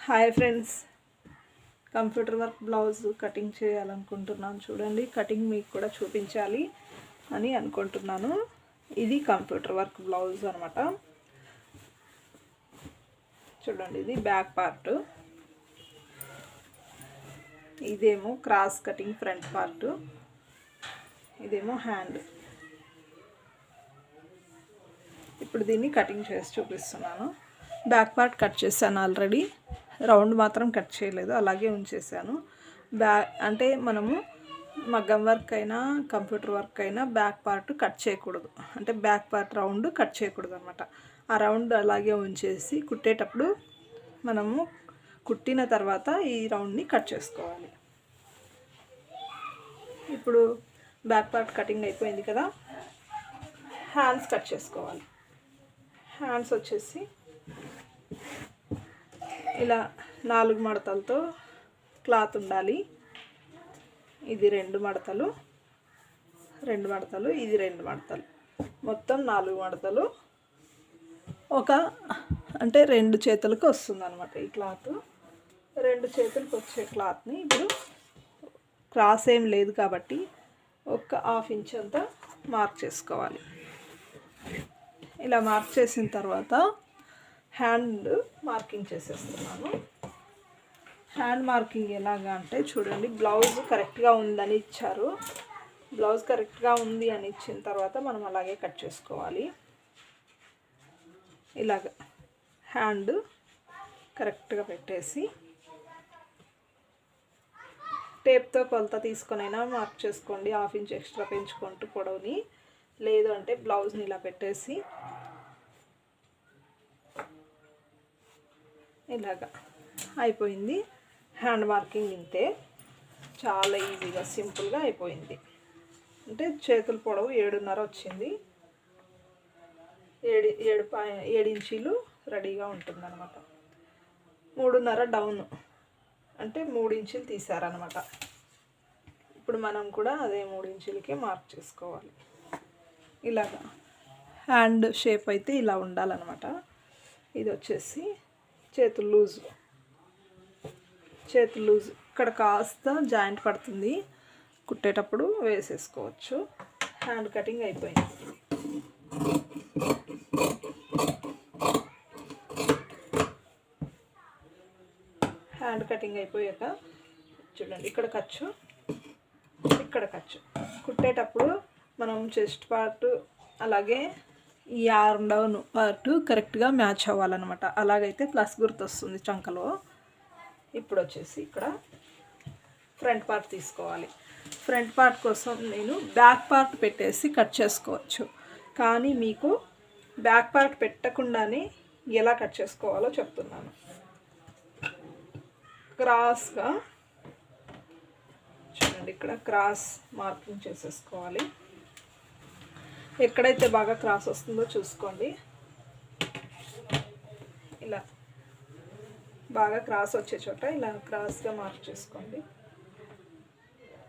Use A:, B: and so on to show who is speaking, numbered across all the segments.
A: Hi friends, computer work blouse cutting చేయాలనుకుంటున్నాను. చూడండి, cutting మీకు కూడా చూపించాలి అని అనుకుంటున్నాను. ఇది కంప్యూటర్ వర్క్ బ్లౌజ్ అనమాట. చూడండి, ఇది బ్యాక్ పార్ట్, ఇదేమో క్రాస్ కటింగ్ ఫ్రంట్ పార్ట్, ఇదేమో హ్యాండ్. ఇప్పుడు దీన్ని కటింగ్ చేసి చూపిస్తున్నాను. బ్యాక్ పార్ట్ కట్ చేశాను ఆల్రెడీ, రౌండ్ మాత్రం కట్ చేయలేదు, అలాగే ఉంచేసాను. అంటే మనము మగ్గం వర్క్ అయినా కంప్యూటర్ వర్క్ అయినా బ్యాక్ పార్ట్ కట్ చేయకూడదు, అంటే బ్యాక్ పార్ట్ రౌండ్ కట్ చేయకూడదు అనమాట. ఆ రౌండ్ అలాగే ఉంచేసి కుట్టేటప్పుడు మనము కుట్టిన తర్వాత ఈ రౌండ్ని కట్ చేసుకోవాలి. ఇప్పుడు బ్యాక్ పార్ట్ కటింగ్ అయిపోయింది కదా, హ్యాండ్స్ కట్ చేసుకోవాలి. హ్యాండ్స్ వచ్చేసి ఇలా 4 మడతలతో క్లాత్ ఉండాలి. ఇది 2 మడతలు, 2 మడతలు, ఇది 2 మడతలు, మొత్తం 4 మడతలు. అంటే 2 చేతులకు వస్తుంది అనమాట ఈ క్లాత్. 2 చేతులకు వచ్చే క్లాత్ని ఇప్పుడు క్రాస్ ఏం లేదు కాబట్టి ఒక 1/2 ఇంచ్ అంతా మార్క్ చేసుకోవాలి. ఇలా మార్క్ చేసిన తర్వాత హ్యాండ్ మార్కింగ్ చేసేస్తున్నాను. హ్యాండ్ మార్కింగ్ ఎలాగా అంటే చూడండి, బ్లౌజ్ కరెక్ట్గా ఉందని ఇచ్చారు. బ్లౌజ్ కరెక్ట్గా ఉంది అని ఇచ్చిన తర్వాత మనం అలాగే కట్ చేసుకోవాలి. ఇలాగ హ్యాండ్ కరెక్ట్గా పెట్టేసి టేప్తో కొలత తీసుకొనైనా మార్క్ చేసుకోండి. 1/2 ఇంచ్ ఎక్స్ట్రా పెంచుకుంటూ పొడవుని, లేదు అంటే బ్లౌజ్ని ఇలా పెట్టేసి ఇలాగా అయిపోయింది. హ్యాండ్ మార్కింగ్ ఇంతే, చాలా ఈజీగా సింపుల్గా అయిపోయింది. అంటే చేతుల పొడవు 7.5 వచ్చింది. 7 ఇంచీలు రెడీగా ఉంటుందన్నమాట. 3.5 డౌన్ అంటే 3 ఇంచులు తీసారనమాట. ఇప్పుడు మనం కూడా అదే 3 ఇంచులకే మార్క్ చేసుకోవాలి. ఇలాగా హ్యాండ్ షేప్ అయితే ఇలా ఉండాలన్నమాట. ఇది వచ్చేసి చేతులు లూజ్ ఇక్కడ కాస్త జాయింట్ పడుతుంది, కుట్టేటప్పుడు వేసేసుకోవచ్చు. హ్యాండ్ కటింగ్ అయిపోయింది. హ్యాండ్ కటింగ్ అయిపోయాక చూడండి, ఇక్కడ ఖర్చు, ఇక్కడ ఖర్చు. కుట్టేటప్పుడు మనం చెస్ట్ పార్ట్ అలాగే ఈ ఆర్మ్ డౌన్ పార్ట్ కరెక్ట్గా మ్యాచ్ అవ్వాలన్నమాట. అలాగైతే ప్లస్ గుర్తు వస్తుంది చంకలో. ఇప్పుడు వచ్చేసి ఇక్కడ ఫ్రంట్ పార్ట్ తీసుకోవాలి. ఫ్రంట్ పార్ట్ కోసం నేను బ్యాక్ పార్ట్ పెట్టేసి కట్ చేసుకోవచ్చు, కానీ మీకు బ్యాక్ పార్ట్ పెట్టకుండానే ఎలా కట్ చేసుకోవాలో చెప్తున్నాను. క్రాస్గా చూడండి, ఇక్కడ క్రాస్ మార్కింగ్ చేసేసుకోవాలి. ఎక్కడైతే బాగా క్రాస్ వస్తుందో చూసుకోండి. ఇలా బాగా క్రాస్ వచ్చే చోట ఇలా క్రాస్గా మార్క్ చేసుకోండి.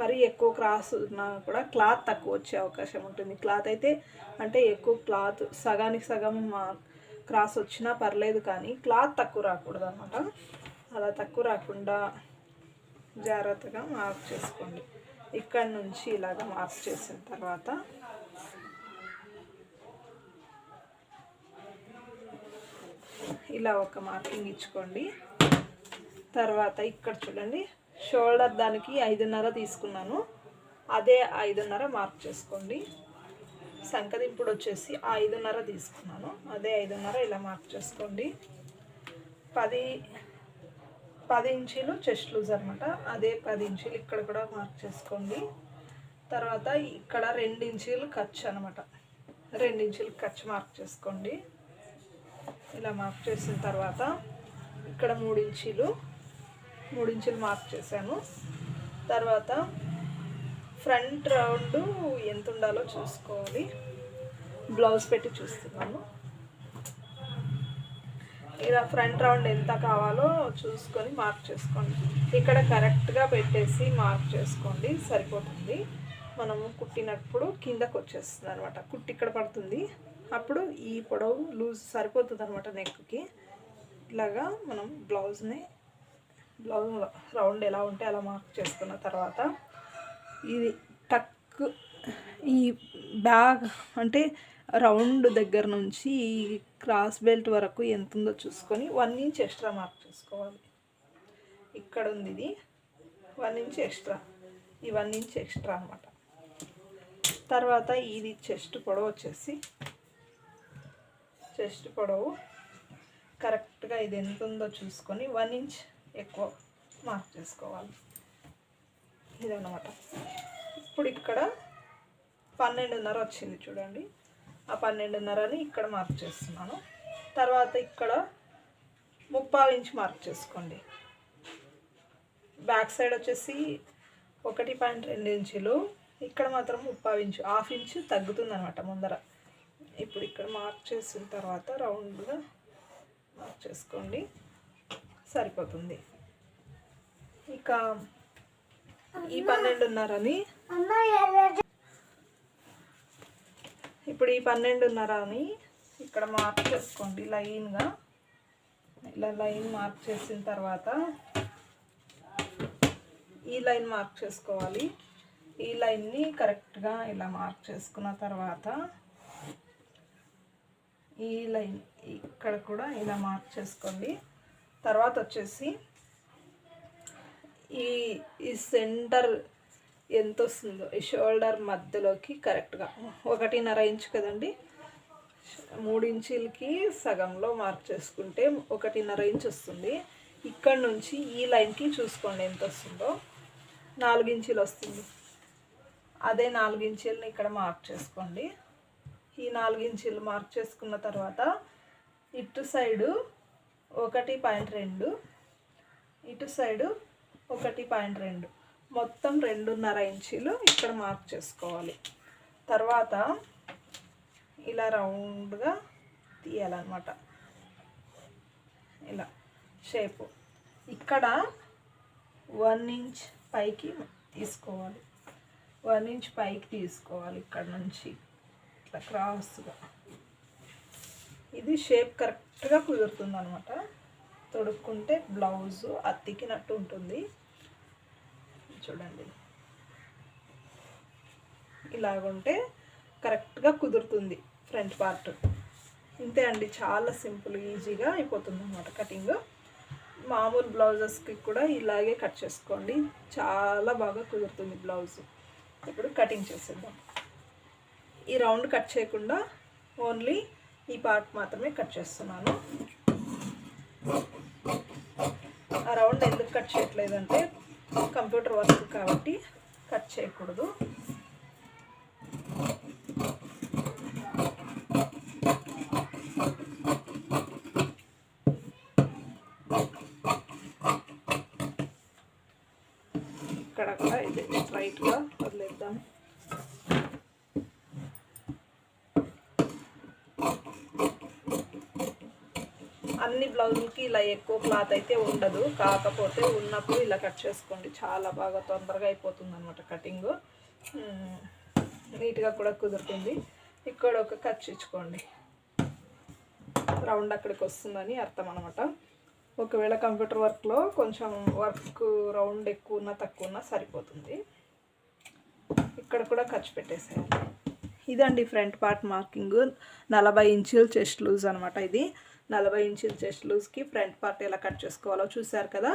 A: మరి ఎక్కువ క్రాస్ ఉన్నా కూడా క్లాత్ తక్కువ వచ్చే అవకాశం ఉంటుంది. క్లాత్ అయితే అంటే ఎక్కువ క్లాత్ సగానికి సగం క్రాస్ వచ్చినా పర్లేదు, కానీ క్లాత్ తక్కువ రాకూడదు అన్నమాట. అలా తక్కువ రాకుండా జాగ్రత్తగా మార్క్ చేసుకోండి. ఇక్కడ నుంచి ఇలాగ మార్క్ చేసిన తర్వాత ఇలా ఒక మార్కింగ్ ఇచ్చుకోండి. తర్వాత ఇక్కడ చూడండి, షోల్డర్ దానికి 5.5 తీసుకున్నాను, అదే 5.5 మార్క్ చేసుకోండి. సంకదింపుడు వచ్చేసి 5.5 తీసుకున్నాను, అదే 5.5 ఇలా మార్క్ చేసుకోండి. 10 ఇంచీలు చెస్ట్ లూజ్ అనమాట, అదే 10 ఇంచీలు ఇక్కడ కూడా మార్క్ చేసుకోండి. తర్వాత ఇక్కడ 2 ఇంచీలు ఖర్చు అనమాట, 2 ఇంచీలు ఖర్చు మార్క్ చేసుకోండి. ఇలా మార్క్ చేసిన తర్వాత ఇక్కడ 3 ఇంచీలు మార్క్ చేశాను. తర్వాత ఫ్రంట్ రౌండ్ ఎంత ఉండాలో చూసుకోవాలి. బ్లౌజ్ పెట్టి చూస్తున్నాను. ఇలా ఫ్రంట్ రౌండ్ ఎంత కావాలో చూసుకొని మార్క్ చేసుకోండి. ఇక్కడ కరెక్ట్గా పెట్టేసి మార్క్ చేసుకోండి, సరిపోతుంది. మనము కుట్టినప్పుడు కిందకు వచ్చేస్తుంది అనమాట, కుట్టి ఇక్కడ పడుతుంది. అప్పుడు ఈ పొడవు లూజ్ సరిపోతుంది అనమాట నెక్కి. ఇలాగా మనం బ్లౌజ్ని బ్లౌజ్ రౌండ్ ఎలా ఉంటే అలా మార్క్ చేసుకున్న తర్వాత ఇది టక్ ఈ బ్యాగ్ అంటే రౌండ్ దగ్గర నుంచి ఈ క్రాస్ బెల్ట్ వరకు ఎంత ఉందో చూసుకొని 1 ఇంచ్ ఎక్స్ట్రా మార్క్ చేసుకోవాలి. ఇక్కడ ఉంది ఇది 1 ఇంచ్ ఎక్స్ట్రా, ఈ 1 ఇంచ్ ఎక్స్ట్రా అనమాట. తర్వాత ఇది చెస్ట్ పొడవు వచ్చేసి చెస్ట్ పొడవు కరెక్ట్గా ఇది ఎంత ఉందో చూసుకొని 1 ఇంచ్ ఎక్కువ మార్క్ చేసుకోవాలి. ఇదన్నమాట. ఇప్పుడు ఇక్కడ 12.5 వచ్చింది చూడండి. ఆ 12.5ని ఇక్కడ మార్క్ చేస్తున్నాను. తర్వాత ఇక్కడ 3/4 ఇంచ్ మార్క్ చేసుకోండి. బ్యాక్ సైడ్ వచ్చేసి 1.2 ఇంచులు, ఇక్కడ మాత్రం 3/4 ఇంచు, 1/2 ఇంచు తగ్గుతుంది అనమాట ముందర. ఇప్పుడు ఇక్కడ మార్క్ చేసిన తర్వాత రౌండ్గా మార్క్ చేసుకోండి, సరిపోతుంది. ఇక ఈ 12.5ని ఇప్పుడు ఈ 12.5ని ఇక్కడ మార్క్ చేసుకోండి లైన్గా. ఇలా లైన్ మార్క్ చేసిన తర్వాత ఈ లైన్ మార్క్ చేసుకోవాలి. ఈ లైన్ని కరెక్ట్గా ఇలా మార్క్ చేసుకున్న తర్వాత ఈ లైన్ ఇక్కడ కూడా ఇలా మార్క్ చేసుకోండి. తర్వాత వచ్చేసి ఈ సెంటర్ ఎంత వస్తుందో ఈ షోల్డర్ మధ్యలోకి కరెక్ట్గా 1.5 ఇంచ్ కదండి, 3 ఇంచులకి సగంలో మార్క్ చేసుకుంటే 1.5 ఇంచ్ వస్తుంది. ఇక్కడ నుంచి ఈ లైన్కి చూసుకోండి ఎంత వస్తుందో, 4 ఇంచులు వస్తుంది. అదే 4 ఇంచులని ఇక్కడ మార్క్ చేసుకోండి. ఈ 4 ఇంచులు మార్క్ చేసుకున్న తర్వాత ఇటు సైడు 1.2, ఇటు సైడు 1.2, మొత్తం 2.5 ఇంచులు ఇక్కడ మార్క్ చేసుకోవాలి. తర్వాత ఇలా రౌండ్గా తీయాలన్నమాట, ఇలా షేపు. ఇక్కడ 1 ఇంచ్ పైకి తీసుకోవాలి, 1 ఇంచ్ పైకి తీసుకోవాలి. ఇక్కడ నుంచి ఇట్లా క్రాస్గా ఇది షేప్ కరెక్ట్గా కుదురుతుంది అనమాట. తొడుక్కుంటే బ్లౌజు అతికినట్టు ఉంటుంది. చూడండి, ఇలాగుంటే కరెక్ట్గా కుదురుతుంది ఫ్రంట్ పార్ట్. ఇంతే అండి, చాలా సింపుల్, ఈజీగా అయిపోతుంది అనమాట కటింగ్. మామూలు బ్లౌజెస్కి కూడా ఇలాగే కట్ చేసుకోండి, చాలా బాగా కుదురుతుంది బ్లౌజ్. ఇప్పుడు కటింగ్ చేసేద్దాం. ఈ రౌండ్ కట్ చేయకుండా ఓన్లీ ఈ పార్ట్ మాత్రమే కట్ చేస్తున్నాను. ఆ రౌండ్ ఎందుకు కట్ చేయట్లేదంటే కంప్యూటర్ వర్క్ కాబట్టి కట్ చేయకూడదు. ఇక్కడ కూడా ఇది స్ట్రైట్గా వదిలేద్దాం. అన్ని బ్లౌజులకి ఇలా ఎక్కువ క్లాత్ అయితే ఉండదు, కాకపోతే ఉన్నప్పుడు ఇలా కట్ చేసుకోండి, చాలా బాగా తొందరగా అయిపోతుంది అనమాట కటింగ్. నీట్గా కూడా కుదురుతుంది. ఇక్కడ ఒక కట్ ఇచ్చుకోండి, రౌండ్ అక్కడికి వస్తుందని అర్థం అనమాట. ఒకవేళ కంప్యూటర్ వర్క్లో కొంచెం వర్క్ రౌండ్ ఎక్కువ ఉన్నా తక్కువ ఉన్నా సరిపోతుంది. ఇక్కడ కూడా ఖర్చు పెట్టేసేయాలి. ఇదండి ఫ్రంట్ పార్ట్ మార్కింగ్. 40 ఇంచులు చెస్ట్ లూజ్ అనమాట. ఇది 40 ఇంచుల చెస్ట్ లూజ్కి ఫ్రంట్ పార్ట్ ఎలా కట్ చేసుకోవాలో చూశారు కదా.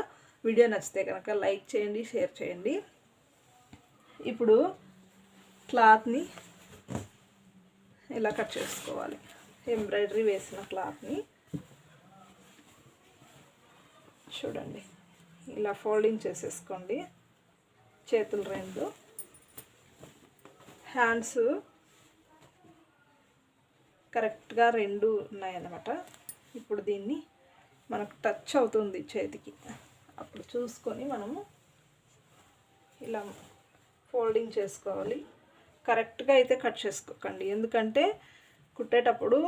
A: వీడియో నచ్చితే కనుక లైక్ చేయండి, షేర్ చేయండి. ఇప్పుడు క్లాత్ని ఎలా కట్ చేసుకోవాలి, ఎంబ్రాయిడరీ వేసిన క్లాత్ని చూడండి, ఇలా ఫోల్డింగ్ చేసేసుకోండి. చేతులు 2, హ్యాండ్స్ కరెక్ట్గా 2 ఉన్నాయన్నమాట. ఇప్పుడు దీన్ని మనకు టచ్ అవుతుంది చేతికి, అప్పుడు చూసుకొని మనము ఇలా ఫోల్డింగ్ చేసుకోవాలి. కరెక్ట్గా అయితే కట్ చేసుకోకండి, ఎందుకంటే కుట్టేటప్పుడు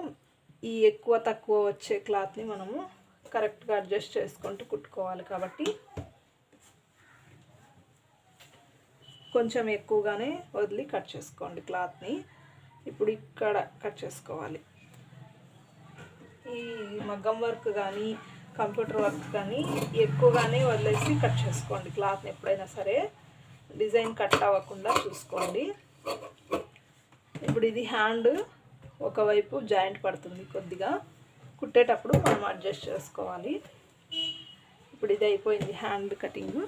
A: ఈ ఎక్కువ తక్కువ వచ్చే క్లాత్ని మనము కరెక్ట్గా అడ్జస్ట్ చేసుకుంటూ కుట్టుకోవాలి. కాబట్టి కొంచెం ఎక్కువగానే వదిలి కట్ చేసుకోండి క్లాత్ని. ఇప్పుడు ఇక్కడ కట్ చేసుకోవాలి. ఈ మగ్గం వర్క్ కానీ కంప్యూటర్ వర్క్ కానీ ఎక్కువగానే వదిలేసి కట్ చేసుకోండి. క్లాత్ని ఎప్పుడైనా సరే డిజైన్ కట్ అవ్వకుండా చూసుకోండి. ఇప్పుడు ఇది హ్యాండ్ ఒకవైపు జాయింట్ పడుతుంది, కొద్దిగా కుట్టేటప్పుడు మనం అడ్జస్ట్ చేసుకోవాలి. ఇప్పుడు ఇది అయిపోయింది హ్యాండ్ కటింగ్.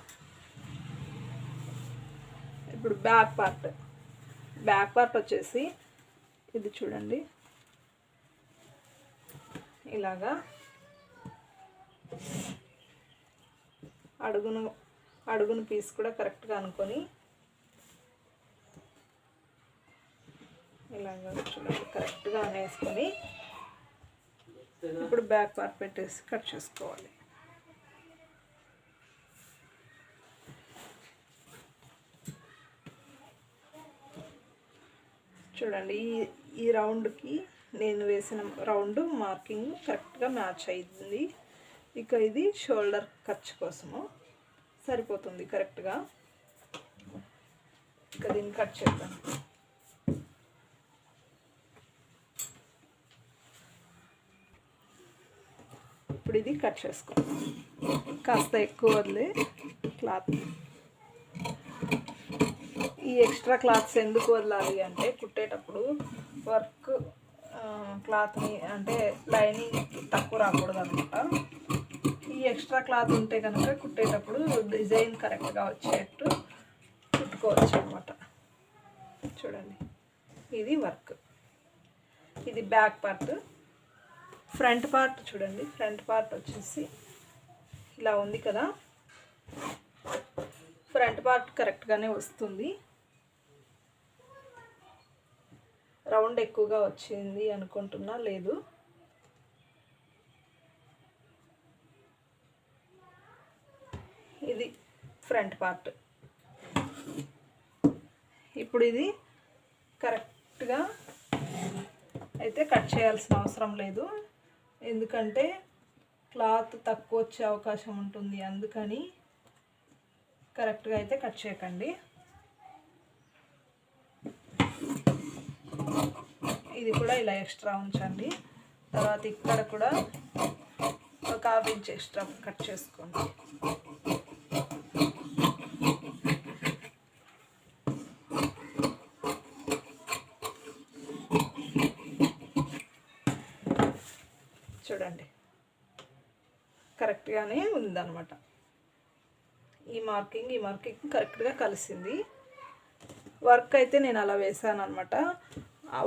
A: ఇప్పుడు బ్యాక్ పార్ట్ వచ్చేసి ఇది చూడండి, ఇలాగా అడుగును పీస్ కూడా కరెక్ట్గా అనుకొని ఇలాగా చూడండి కరెక్ట్గా అనేసుకొని ఇప్పుడు బ్యాక్ పార్ట్ పెట్టేసి కట్ చేసుకోవాలి. చూడండి ఈ రౌండ్కి నేను వేసిన రౌండ్ మార్కింగ్ కరెక్ట్గా మ్యాచ్ అయింది. ఇక ఇది షోల్డర్ ఖర్చు కోసము సరిపోతుంది కరెక్ట్గా. ఇక దీన్ని కట్ చేద్దాం. ఇప్పుడు ఇది కట్ చేసుకోండి. కాస్త ఎక్కువ వదిలే క్లాత్. ఈ ఎక్స్ట్రా క్లాత్స్ ఎందుకు వదలాలి అంటే కుట్టేటప్పుడు వర్క్ క్లాత్ని అంటే లైనింగ్ తక్కువ రాకూడదు అనమాట. ఈ ఎక్స్ట్రా క్లాత్ ఉంటే కనుక కుట్టేటప్పుడు డిజైన్ కరెక్ట్గా వచ్చేట్టు కుట్టుకోవచ్చు అనమాట. చూడండి ఇది వర్క్, ఇది బ్యాక్ పార్ట్. ఫ్రంట్ పార్ట్ చూడండి, ఫ్రంట్ పార్ట్ వచ్చేసి ఇలా ఉంది కదా. ఫ్రంట్ పార్ట్ కరెక్ట్గానే వస్తుంది. రౌండ్ ఎక్కువగా వచ్చింది అనుకుంటున్నా, లేదు. ఇది ఫ్రంట్ పార్ట్. ఇప్పుడు ఇది కరెక్ట్గా అయితే కట్ చేయాల్సిన అవసరం లేదు, ఎందుకంటే క్లాత్ తక్కువ వచ్చే అవకాశం ఉంటుంది. అందుకని కరెక్ట్గా అయితే కట్ చేయకండి. ఇది కూడా ఇలా ఎక్స్ట్రా ఉంచండి. తర్వాత ఇక్కడ కూడా ఒక 1/2 ఇంచ్ ఎక్స్ట్రా కట్ చేసుకోండి. చూడండి కరెక్ట్గానే ఉందన్నమాట. ఈ మార్కింగ్ కరెక్ట్గా కలిసింది. వర్క్ అయితే నేను అలా వేసాను అనమాట.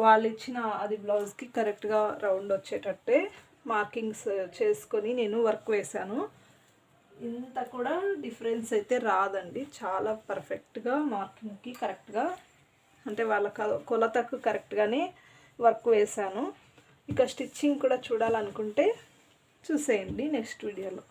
A: వాళ్ళు ఇచ్చిన అది బ్లౌజ్కి కరెక్ట్గా రౌండ్ వచ్చేటట్టే మార్కింగ్స్ చేసుకొని నేను వర్క్ వేసాను. ఇంత కూడా డిఫరెన్స్ అయితే రాదండి, చాలా పర్ఫెక్ట్గా మార్కింగ్కి కరెక్ట్గా అంటే వాళ్ళ కొలతకు కరెక్ట్గానే వర్క్ వేసాను. ఇక స్టిచ్చింగ్ కూడా చూడాలనుకుంటే చూసేయండి నెక్స్ట్ వీడియోలో.